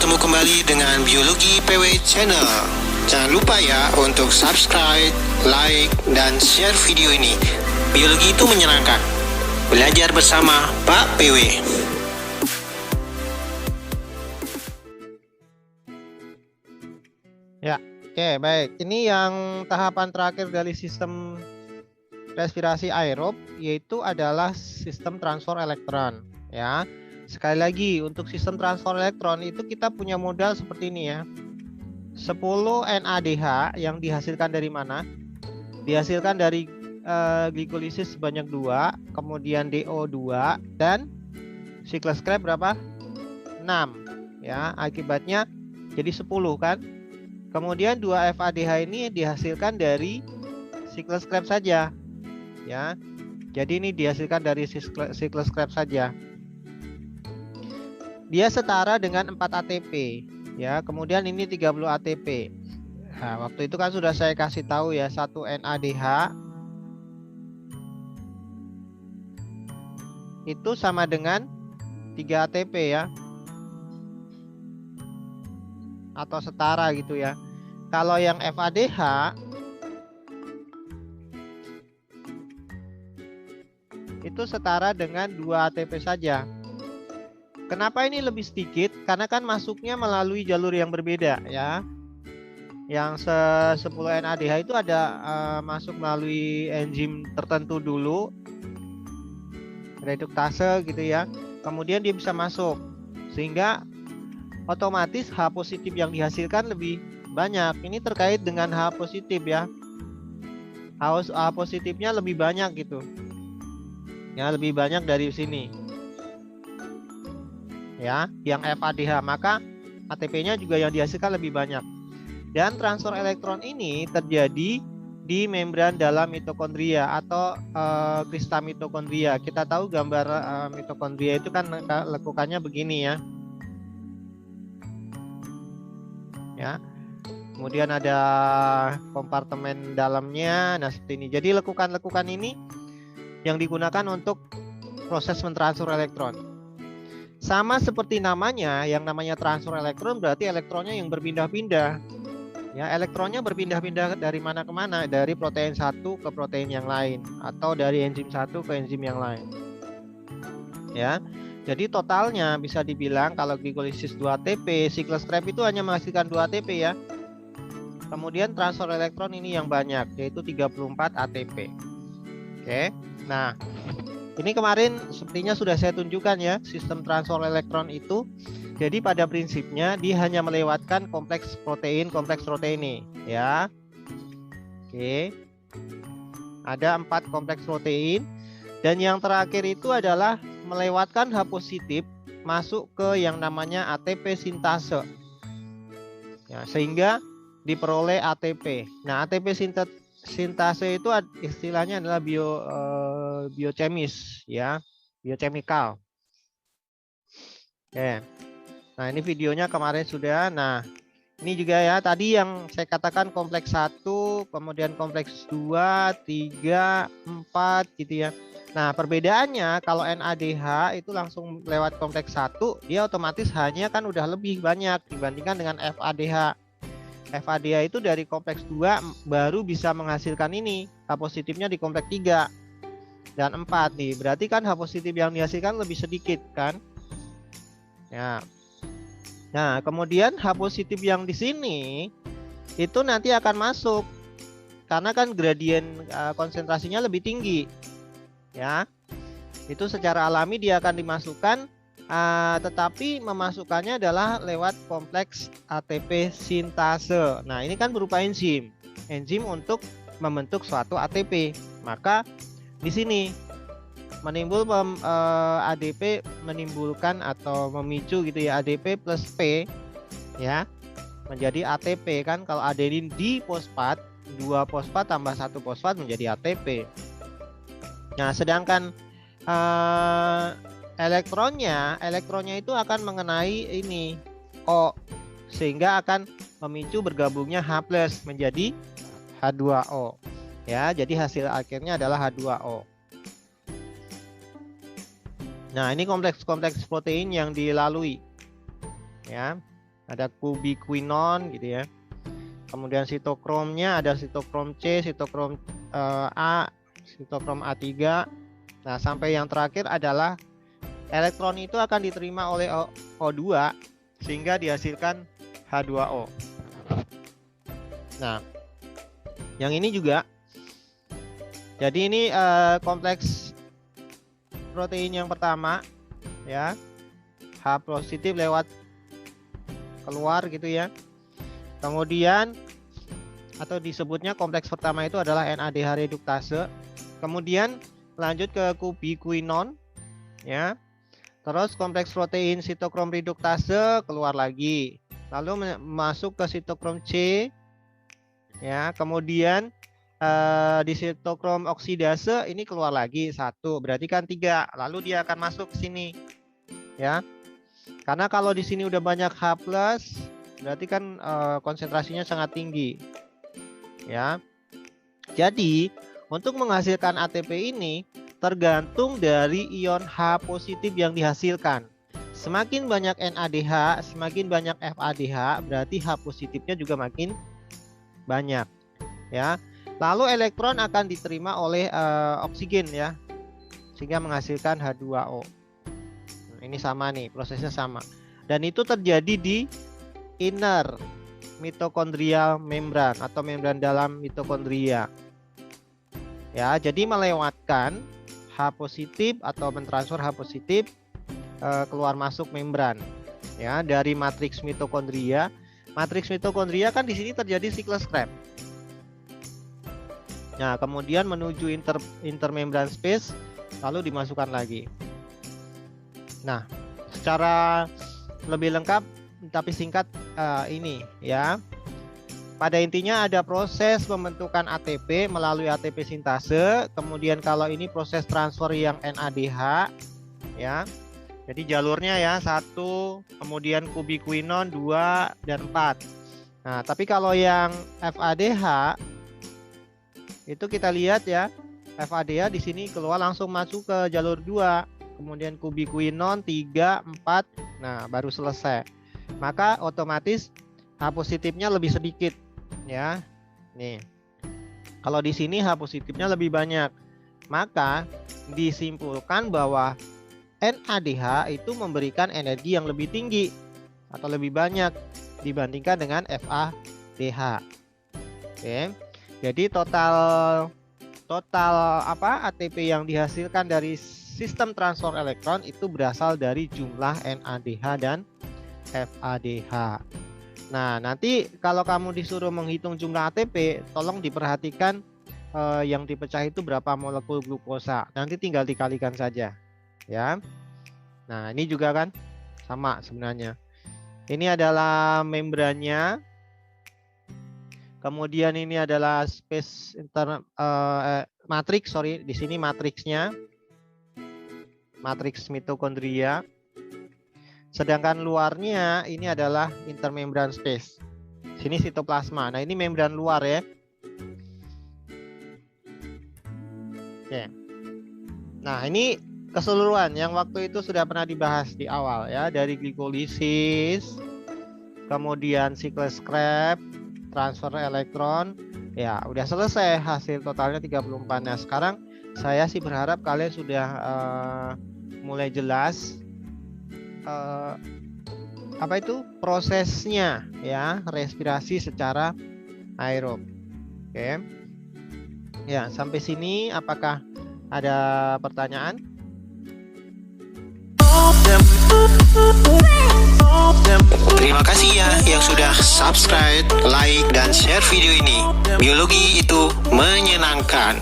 bertemu kembali dengan Biologi PW Channel. Jangan lupa ya untuk subscribe, like, dan share video ini. Biologi itu menyenangkan. Belajar bersama Pak PW. Ya, oke, baik. Ini yang tahapan terakhir dari sistem respirasi aerob, yaitu adalah sistem transfer elektron. Ya, sekali lagi untuk sistem transfer elektron itu kita punya modal seperti ini ya. 10 NADH yang dihasilkan dari mana? Dihasilkan dari glikolisis sebanyak 2, kemudian DO2 dan siklus Krebs berapa? 6. Ya, akibatnya jadi 10 kan? Kemudian 2 FADH ini dihasilkan dari siklus Krebs saja. Ya. Jadi ini dihasilkan dari siklus Krebs saja. Dia setara dengan 4 ATP. Ya, kemudian ini 30 ATP. Nah, waktu itu kan sudah saya kasih tahu ya, 1 NADH itu sama dengan 3 ATP ya. Atau setara gitu ya. Kalau yang FADH itu setara dengan 2 ATP saja. Kenapa ini lebih sedikit? Karena kan masuknya melalui jalur yang berbeda ya. Yang 10 NADH itu ada masuk melalui enzim tertentu dulu, reduktase gitu ya. Kemudian dia bisa masuk, sehingga otomatis H positif yang dihasilkan lebih banyak. Ini terkait dengan H positif ya. H positifnya lebih banyak gitu. Ya, lebih banyak dari sini. Ya, yang FADH, maka ATP-nya juga yang dihasilkan lebih banyak. Dan transfer elektron ini terjadi di membran dalam mitokondria atau kristal mitokondria. Kita tahu gambar mitokondria itu kan lekukannya begini ya. Ya. Kemudian ada kompartemen dalamnya, nah seperti ini. Jadi lekukan-lekukan ini yang digunakan untuk proses mentransfer elektron. Sama seperti namanya, yang namanya transfer elektron berarti elektronnya yang berpindah-pindah. Ya, elektronnya berpindah-pindah dari mana ke mana, dari protein satu ke protein yang lain, atau dari enzim satu ke enzim yang lain. Ya, jadi totalnya bisa dibilang kalau glikolisis 2 ATP, siklus Krebs itu hanya menghasilkan 2 ATP ya. Kemudian transfer elektron ini yang banyak, yaitu 34 ATP. Oke, nah ini kemarin sepertinya sudah saya tunjukkan ya sistem transfer elektron itu. Jadi pada prinsipnya dia hanya melewatkan kompleks protein ini ya. Oke. Ada 4 kompleks protein dan yang terakhir itu adalah melewatkan H positif masuk ke yang namanya ATP sintase. Ya, sehingga diperoleh ATP. Nah, ATP sintase itu istilahnya adalah biokemis ya, biochemical. Oke. Nah, ini videonya kemarin sudah. Nah, ini juga ya tadi yang saya katakan kompleks 1, kemudian kompleks 2, 3, 4 gitu ya. Nah, perbedaannya kalau NADH itu langsung lewat kompleks 1, dia otomatis hanya kan udah lebih banyak dibandingkan dengan FADH. FADH itu dari kompleks 2 baru bisa menghasilkan ini. H positifnya di kompleks 3 dan 4 nih. Berarti kan H positif yang dihasilkan lebih sedikit kan? Ya. Nah, kemudian H positif yang di sini itu nanti akan masuk karena kan gradien konsentrasinya lebih tinggi. Ya. Itu secara alami dia akan dimasukkan, tetapi memasukkannya adalah lewat kompleks ATP sintase. Nah, ini kan berupa enzim untuk membentuk suatu ATP. Maka di sini ADP menimbulkan atau memicu gitu ya, ADP plus P ya menjadi ATP kan. Kalau adenin di fosfat, 2 fosfat tambah 1 fosfat menjadi ATP. Nah, sedangkan elektronnya itu akan mengenai ini O, sehingga akan memicu bergabungnya H+ menjadi H2O ya. Jadi hasil akhirnya adalah H2O. Nah, ini kompleks protein yang dilalui ya. ada kubiquinon gitu ya. Kemudian sitokromnya ada sitokrom C, sitokrom A, sitokrom A3. Nah, sampai yang terakhir adalah elektron itu akan diterima oleh O2 sehingga dihasilkan H2O. Nah, yang ini juga. Jadi ini kompleks protein yang pertama ya. H positif lewat keluar gitu ya. Kemudian atau disebutnya kompleks pertama itu adalah NADH reduktase. Kemudian lanjut ke kubiquinon ya. Terus kompleks protein sitokrom reduktase keluar lagi. Lalu masuk ke sitokrom C ya. Kemudian di sitokrom oksidase ini keluar lagi 1, berarti kan 3. Lalu dia akan masuk ke sini ya. Karena kalau di sini udah banyak H+, berarti kan konsentrasinya sangat tinggi ya. Jadi untuk menghasilkan ATP ini tergantung dari ion H positif yang dihasilkan. Semakin banyak NADH, semakin banyak FADH, berarti H positifnya juga makin banyak ya. Lalu elektron akan diterima oleh oksigen ya, sehingga menghasilkan H2O. Nah, ini sama nih, prosesnya sama. Dan itu terjadi di inner mitokondrial membran atau membran dalam mitokondria. Ya, jadi melewatkan H positif atau mentransfer H positif keluar masuk membran. Ya, dari matriks mitokondria. Matriks mitokondria kan di sini terjadi siklus Krebs. Nah, kemudian menuju intermembran space, lalu dimasukkan lagi. Nah, secara lebih lengkap tapi singkat ini ya. Pada intinya ada proses pembentukan ATP melalui ATP sintase. Kemudian kalau ini proses transfer yang NADH ya. Jadi jalurnya ya 1, kemudian kubiquinon 2 dan 4. Nah, tapi kalau yang FADH itu kita lihat ya, FADH di sini keluar langsung masuk ke jalur 2, kemudian kubiquinon 3, 4, nah baru selesai. Maka otomatis H positifnya lebih sedikit ya. Nih. Kalau di sini H positifnya lebih banyak. Maka disimpulkan bahwa NADH itu memberikan energi yang lebih tinggi atau lebih banyak dibandingkan dengan FADH. Oke. Jadi total ATP yang dihasilkan dari sistem transfer elektron itu berasal dari jumlah NADH dan FADH. Nah, nanti kalau kamu disuruh menghitung jumlah ATP, tolong diperhatikan yang dipecah itu berapa molekul glukosa. Nanti tinggal dikalikan saja, ya. Nah, ini juga kan sama sebenarnya. Ini adalah membrannya. Kemudian ini adalah space matriks, di sini matriksnya, matriks mitokondria. Sedangkan luarnya ini adalah intermembran space. Sini sitoplasma. Nah, ini membran luar ya. Oke. Nah, ini keseluruhan yang waktu itu sudah pernah dibahas di awal ya, dari glikolisis, kemudian siklus Krebs, transfer elektron, ya udah selesai, hasil totalnya 34. Nah, sekarang saya sih berharap kalian sudah mulai jelas apa itu prosesnya ya, respirasi secara aerob. Oke. Ya, sampai sini apakah ada pertanyaan? Terima kasih ya yang sudah subscribe, like, dan share video ini. Biologi itu menyenangkan.